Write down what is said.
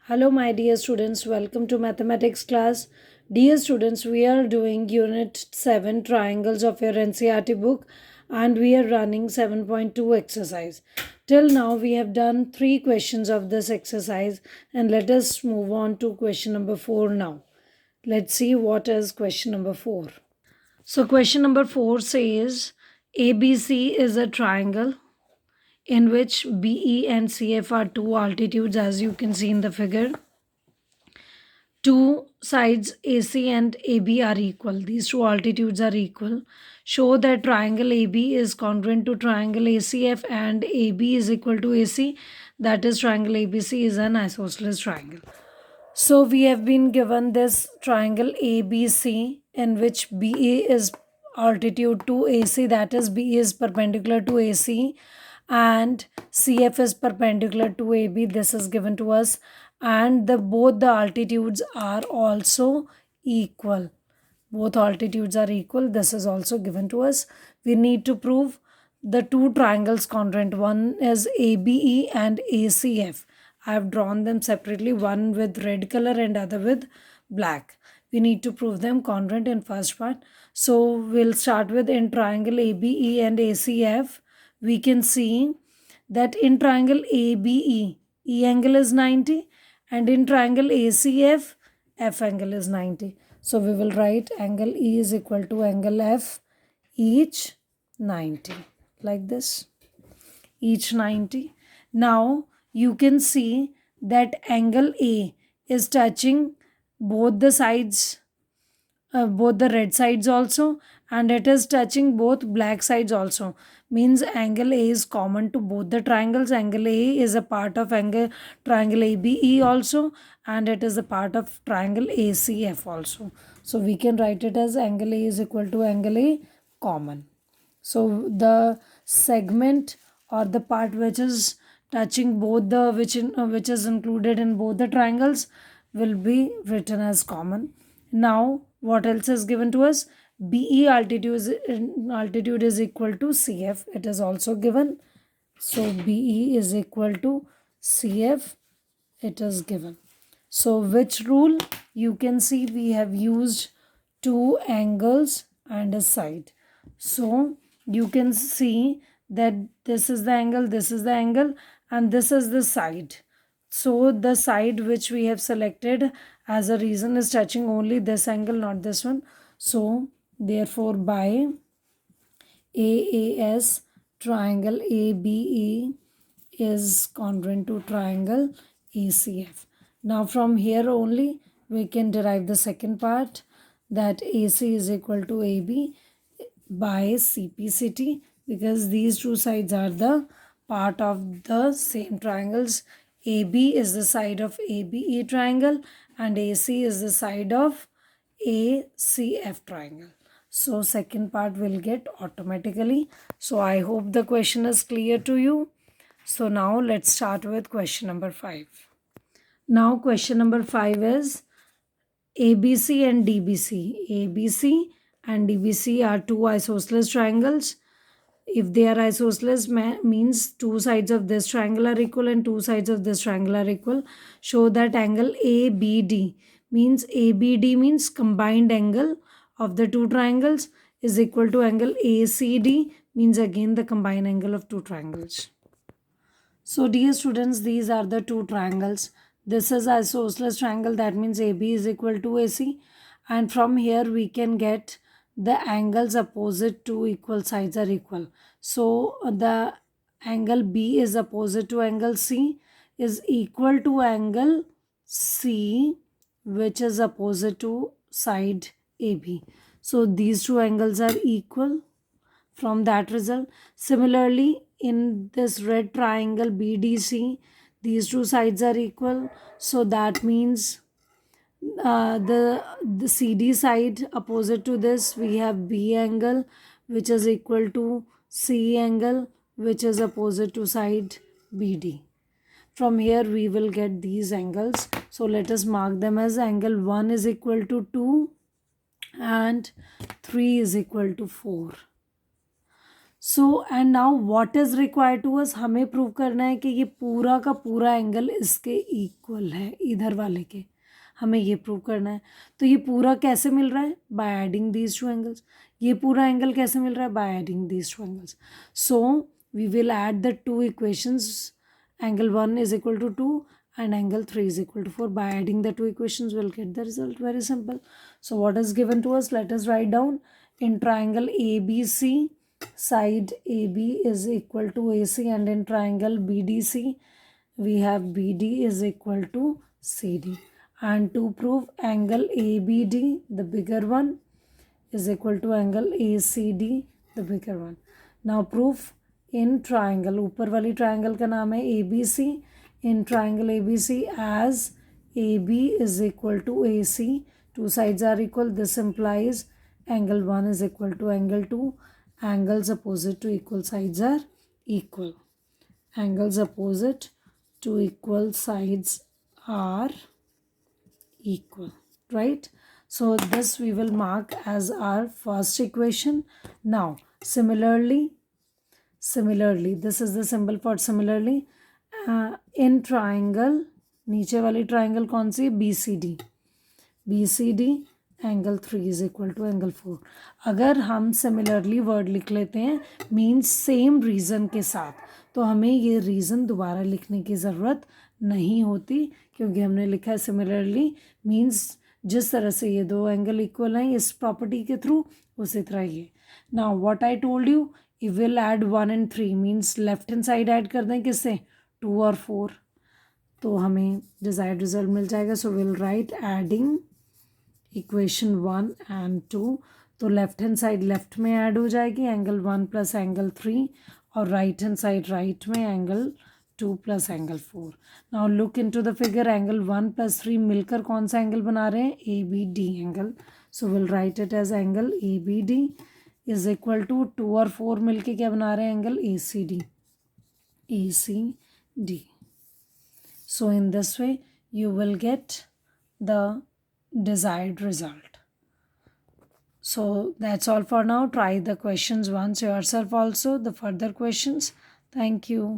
Hello, my dear students. Welcome to mathematics class. Dear students, we are doing Unit 7 Triangles of your NCERT book and we are running 7.2 exercise. Till now, we have done 3 questions of this exercise and let us move on to question number 4 now. Let's see what is question number 4. So, question number 4 says ABC is a triangle in which BE and CF are two altitudes, as you can see in the figure. Two sides AC and AB are equal. These two altitudes are equal. Show that triangle AB is congruent to triangle ACF and AB is equal to AC. That is, triangle ABC is an isosceles triangle. So we have been given this triangle ABC in which BA is altitude to AC, that is BE is perpendicular to AC and CF is perpendicular to AB. This is given to us, and both the altitudes are also equal. Both altitudes are equal. This is also given to us. We need to prove the two triangles congruent. One is ABE and ACF. I have drawn them separately, one with red color and other with black. We need to prove them congruent in first part. So we'll start with in triangle ABE and ACF. We can see that in triangle ABE, E angle is 90 and in triangle ACF, F angle is 90. So we will write angle E is equal to angle F, each 90, like this, each 90. Now you can see that angle A is touching both the sides, both the red sides also, and it is touching both black sides also. Means angle A is common to both the triangles. Angle A is a part of triangle ABE also, and it is a part of triangle ACF also. So we can write it as angle A is equal to angle A common. So the segment or the part which is touching both the which is included in both the triangles will be written as common. Now what else is given to us? BE altitude is equal to CF. It is also given. So BE is equal to CF. It is given. So which rule? You can see we have used two angles and a side. So you can see that this is the angle, this is the angle, and this is the side. So the side which we have selected as a reason is touching only this angle, not this one. So therefore by AAS, triangle ABE is congruent to triangle ACF. Now from here only we can derive the second part, that AC is equal to AB by CPCT, because these two sides are the part of the same triangles. AB is the side of ABE triangle and AC is the side of ACF triangle. So second part will get automatically. So I hope the question is clear to you. So now let's start with question number 5. Now question number 5 is ABC and DBC. ABC and DBC are two isosceles triangles. If they are isosceles, means two sides of this triangle are equal and two sides of this triangle are equal. Show that angle ABD, means ABD means combined angle of the two triangles, is equal to angle ACD, means again the combined angle of two triangles. So dear students, these are the two triangles. This is isosceles triangle, that means AB is equal to AC, and from here we can get the angles opposite to equal sides are equal. So the angle B is opposite to angle C is equal to angle C, which is opposite to side AB. So these two angles are equal from that result. Similarly, in this red triangle BDC, these two sides are equal. So that means the CD side opposite to this, we have B angle, which is equal to C angle, which is opposite to side BD. From here we will get these angles. So let us mark them as angle 1 is equal to 2 and 3 is equal to 4. So and now what is required to us, हमें prove करना है कि ये पूरा का पूरा angle इसके equal है, इधर वाले के, हमें ये प्रूव करना है। तो ये पूरा कैसे मिल रहा है, by adding these two angles. ये पूरा एंगल कैसे मिल रहा है, by adding these two angles. So we will add the two equations, angle 1 is equal to 2 and angle 3 is equal to 4. By adding the two equations we'll get the result. Very simple. So what is given to us, let us write down. In triangle ABC, side AB is equal to AC, and in triangle BDC we have BD is equal to CD. And to prove angle ABD, the bigger one, is equal to angle ACD, the bigger one. Now proof in triangle, ऊपर वाली triangle का नाम है ABC. In triangle ABC, as AB is equal to AC, two sides are equal. This implies angle 1 is equal to angle 2. Angles opposite to equal sides are equal. Angles opposite to equal sides are equal, right? So this we will mark as our first equation. Now similarly, this is the symbol for similarly. In triangle, नीचे वाली triangle कौन सी, BCD, BCD angle 3 is equal to angle 4. अगर हम similarly word लिख लेते हैं means same reason के साथ, तो हमें ये रीज़न दोबारा लिखने की ज़रूरत नहीं होती, क्योंकि हमने लिखा है सिमिलरली मीन्स जिस तरह से ये दो एंगल इक्वल हैं इस प्रॉपर्टी के थ्रू, उसी तरह ये. Now what I told you, you will add 1 and 3 means left hand side add कर दें किससे, 2 और 4, तो हमें डिज़ायर्ड रिजल्ट मिल जाएगा. So will write adding equation 1 and 2, तो लेफ्ट हैंड साइड लेफ्ट में ऐड हो जाएगी एंगल 1 प्लस एंगल 3, और राइट हैंड साइड राइट में angle 2 plus angle 4. Now look into the figure, angle 1 plus 3 मिलकर कौन सा एंगल बना रहे हैं, ABD angle. So will write it as angle ABD is equal to 2 और 4 मिलके क्या बना रहे हैं, angle ACD, ACD. So in this way you will get the desired result. So that's all for now. Try the questions once yourself also, the further questions. Thank you.